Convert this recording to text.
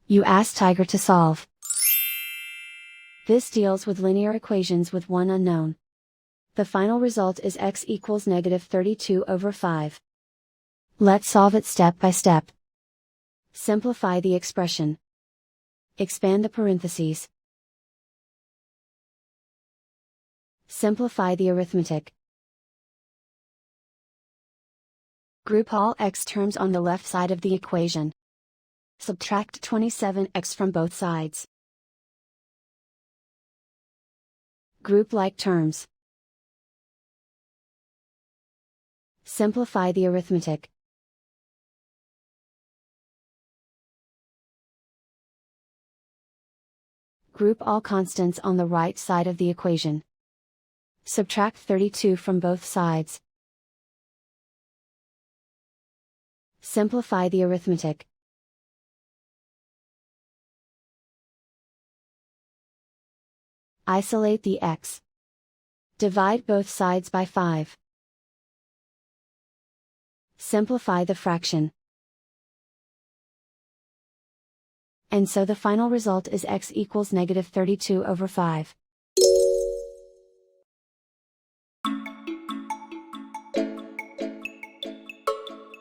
You ask Tiger to solve. This deals with linear equations with one unknown. The final result is x equals -32/5. Let's solve it step by step. Simplify the expression. Expand the parentheses. Simplify the arithmetic. Group all x terms on the left side of the equation. Subtract 27x from both sides. Group like terms. Simplify the arithmetic. Group all constants on the right side of the equation. Subtract 32 from both sides. Simplify the arithmetic. Isolate the x. Divide both sides by 5. Simplify the fraction. And so the final result is x equals -32/5.